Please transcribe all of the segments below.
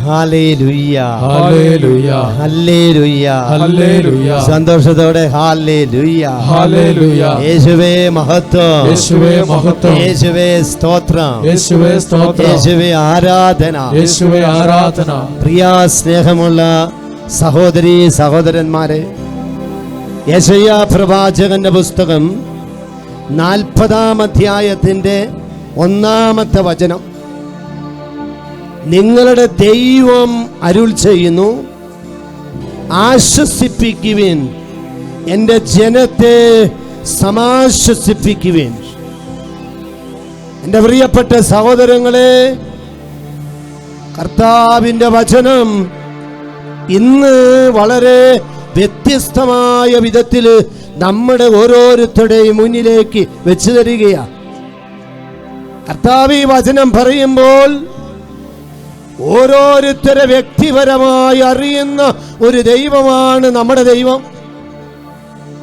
Hallelujah, hallelujah, hallelujah, hallelujah. സന്തോഷത്തോടെ hallelujah, hallelujah. യേശുവേ മഹത്വം, യേശുവേ മഹത്വം, യേശുവേ സ്തോത്രം, യേശുവേ സ്തോത്രം, യേശുവേ ആരാധന, യേശുവേ ആരാധന. പ്രിയ സ്നേഹമുള്ള സഹോദരീ സഹോദരന്മാരെ, യെശയ്യാ പ്രവാചകന്റെ പുസ്തകം 40-ാം അധ്യായത്തിന്റെ 1-ാമത്തെ വചനം, നിങ്ങളുടെ ദൈവം അരുൾ ചെയ്യുന്നു, ആശ്വസിപ്പിക്കുവിൻ, എൻ്റെ ജനത്തെ സമാശ്വസിപ്പിക്കുവിൻ. എൻ്റെ പ്രിയപ്പെട്ട സഹോദരങ്ങളെ, കർത്താവിൻ്റെ വചനം ഇന്ന് വളരെ വ്യത്യസ്തമായ വിധത്തിൽ നമ്മുടെ ഓരോരുത്തരുടെയും മുന്നിലേക്ക് വെച്ചു തരികയാണ്. കർത്താവ് ഈ വചനം പറയുമ്പോൾ ഓരോരുത്തരെ വ്യക്തിപരമായി അറിയുന്ന ഒരു ദൈവമാണ് നമ്മുടെ ദൈവം.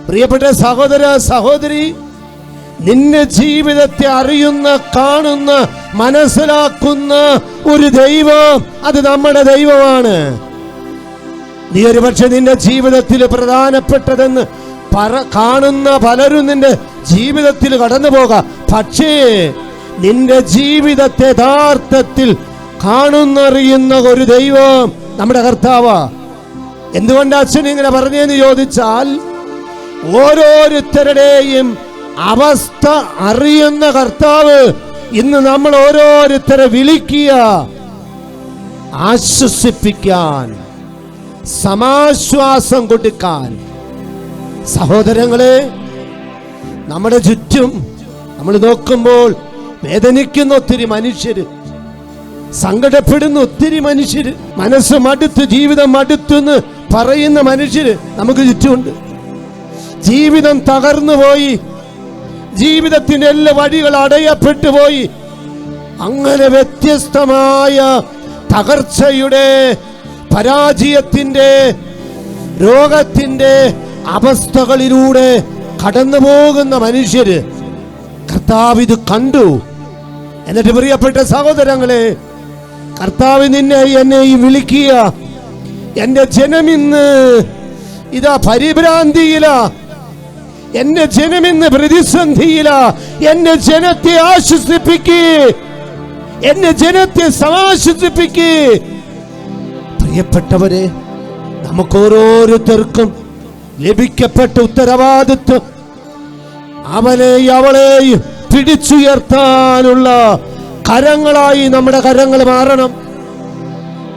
പ്രിയപ്പെട്ട സഹോദര സഹോദരി, നിന്റെ ജീവിതത്തെ അറിയുന്ന, കാണുന്ന, മനസ്സിലാക്കുന്ന ഒരു ദൈവം, അത് നമ്മുടെ ദൈവമാണ്. നീ ഒരുപക്ഷെ നിന്റെ ജീവിതത്തിൽ പ്രധാനപ്പെട്ടതെന്ന് കാണുന്ന പലരും നിന്റെ ജീവിതത്തിൽ കടന്നു പോകാം. പക്ഷേ നിന്റെ ജീവിതത്തെ യഥാർത്ഥത്തിൽ കാണുന്നറിയുന്ന ഒരു ദൈവം നമ്മുടെ കർത്താവാ. എന്തുകൊണ്ട് അച്ഛൻ ഇങ്ങനെ പറഞ്ഞെന്ന് ചോദിച്ചാൽ, ഓരോരുത്തരുടെയും അവസ്ഥ അറിയുന്ന കർത്താവ് ഇന്ന് നമ്മൾ ഓരോരുത്തരെ വിളിക്കുക, ആശ്വസിപ്പിക്കാൻ, സമാശ്വാസം കൊടുക്കാൻ. സഹോദരങ്ങളെ, നമ്മുടെ ചുറ്റും നമ്മൾ നോക്കുമ്പോൾ വേദനിക്കുന്ന ഒത്തിരി മനുഷ്യര്, സങ്കടപ്പെടുന്ന ഒത്തിരി മനുഷ്യര്, മനസ്സ് മടുത്ത്, ജീവിതം മടുത്തെന്ന് പറയുന്ന മനുഷ്യര് നമുക്ക് ചുറ്റുമുണ്ട്. ജീവിതം തകർന്നു പോയി, ജീവിതത്തിന്റെ എല്ലാ വഴികൾ അടയപ്പെട്ടു പോയി. അങ്ങനെ വ്യത്യസ്തമായ തകർച്ചയുടെ, പരാജയത്തിന്റെ, രോഗത്തിന്റെ അവസ്ഥകളിലൂടെ കടന്നു പോകുന്ന മനുഷ്യര് കർത്താവ് ഇത് കണ്ടു. എന്നിട്ട് പ്രിയപ്പെട്ട സഹോദരങ്ങളെ, കർത്താവ് നിന്നെ എന്നെയും വിളിക്കുക, എന്റെ ജനമിന്ന് ഇതാ പരിഭ്രാന്തിയില, എന്റെ ജനമിന്ന് പ്രതിസന്ധിയില, എന്റെ ജനത്തെ ആശ്വസിപ്പിക്ക്, എന്റെ ജനത്തെ സമാശ്വസിപ്പിക്ക്. പ്രിയപ്പെട്ടവരെ, നമുക്ക് ഓരോരുത്തർക്കും ലഭിക്കപ്പെട്ട ഉത്തരവാദിത്വം അവനെയും അവളെയും പിടിച്ചുയർത്താനുള്ള കരങ്ങളായി നമ്മുടെ കരങ്ങൾ മാറണം.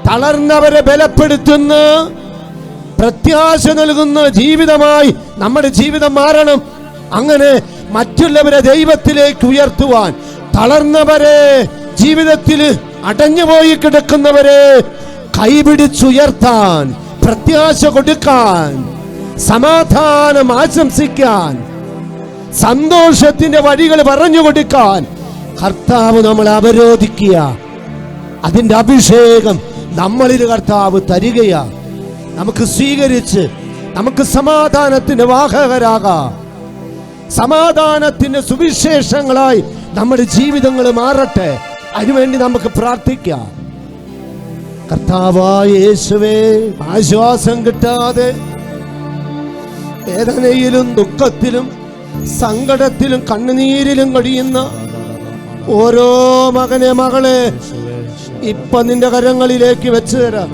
തളർന്നവരെ ബലപ്പെടുത്തുന്ന, പ്രത്യാശ നൽകുന്ന ജീവിതമായി നമ്മുടെ ജീവിതം മാറണം. അങ്ങനെ മറ്റുള്ളവരെ ദൈവത്തിലേക്ക് ഉയർത്തുവാൻ, തളർന്നവരെ, ജീവിതത്തിൽ അടഞ്ഞുപോയി കിടക്കുന്നവരെ കൈപിടിച്ചുയർത്താൻ, പ്രത്യാശ കൊടുക്കാൻ, സമാധാനം ആശംസിക്കാൻ, സന്തോഷത്തിന്റെ വഴികൾ പറഞ്ഞു കൊടുക്കാൻ കർത്താവ് നമ്മളെ അവരോധിക്കുക. അതിന്റെ അഭിഷേകം നമ്മളിൽ കർത്താവ് തരികയാ. നമുക്ക് സ്വീകരിച്ച് നമുക്ക് സമാധാനത്തിന്റെ വാഹകരാകാം. സമാധാനത്തിന്റെ സുവിശേഷങ്ങളായി നമ്മുടെ ജീവിതങ്ങൾ മാറട്ടെ. അതിനുവേണ്ടി നമുക്ക് പ്രാർത്ഥിക്കാം. കർത്താവായ യേശുവേ, ആശ്വാസം കിട്ടാതെ വേദനയിലും ദുഃഖത്തിലും സങ്കടത്തിലും കണ്ണുനീരിലും കഴിയുന്ന ഓരോ മകനെ, മകളെ ഇപ്പൊ നിന്റെ കരങ്ങളിലേക്ക് വെച്ചു തരാം.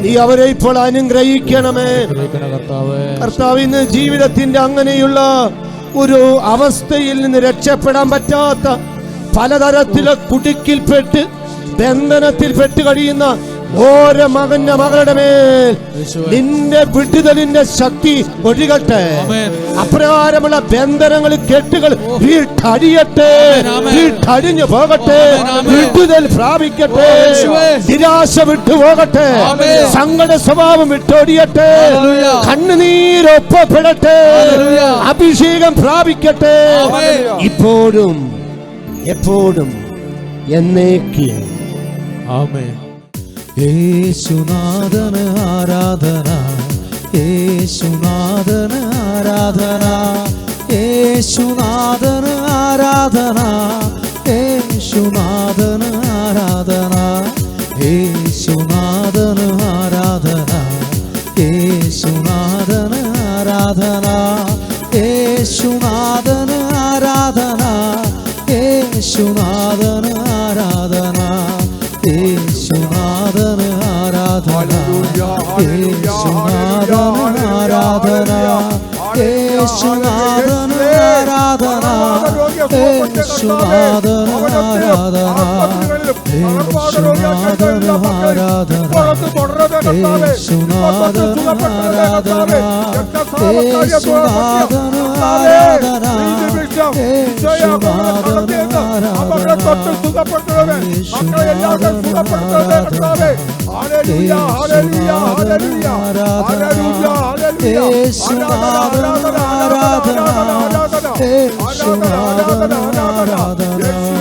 നീ അവരെ ഇപ്പോൾ അനുഗ്രഹിക്കണമേ കർത്താവ്. ഇന്ന് ജീവിതത്തിന്റെ അങ്ങനെയുള്ള ഒരു അവസ്ഥയിൽ നിന്ന് രക്ഷപ്പെടാൻ പറ്റാത്ത, പലതരത്തിലെ കുടുക്കിൽപ്പെട്ട് ബന്ധനത്തിൽപ്പെട്ട് കഴിയുന്ന ഓരോ മകന്റെ മകളുടെ മേൽ നിന്റെ വിടുതലിന്റെ ശക്തി ഒഴുകട്ടെ. അപ്രകാരമുള്ള ബന്ധനങ്ങൾ, കെട്ടുകൾ വീട്ടടിയട്ടെ, വീട്ടടിഞ്ഞു പോകട്ടെ, വിടുതൽ പ്രാപിക്കട്ടെ, നിരാശ വിട്ടുപോകട്ടെ, സങ്കട സ്വഭാവം വിട്ടോടിയട്ടെ, കണ്ണുനീരൊപ്പപ്പെടട്ടെ, അഭിഷേകം പ്രാപിക്കട്ടെ, ഇപ്പോഴും എപ്പോഴും എന്നേക്കും. ആമേൻ. യേശുനാഥന് ആരാധന, യേശുനാഥന് ആരാധന, യേശുനാഥന് ആരാധന, യേശുനാഥന് ആരാധന, യേശു യേശുനാഥന് ആരാധന, യേശുനാഥന് ആരാധന, യേശുനാഥന് ആരാധന, യേശുനാഥന് ആരാധന, യേശുനാഥന് ആരാധന, യേശുനാഥന് ആരാധന, യേശുനാഥന് ആരാധന.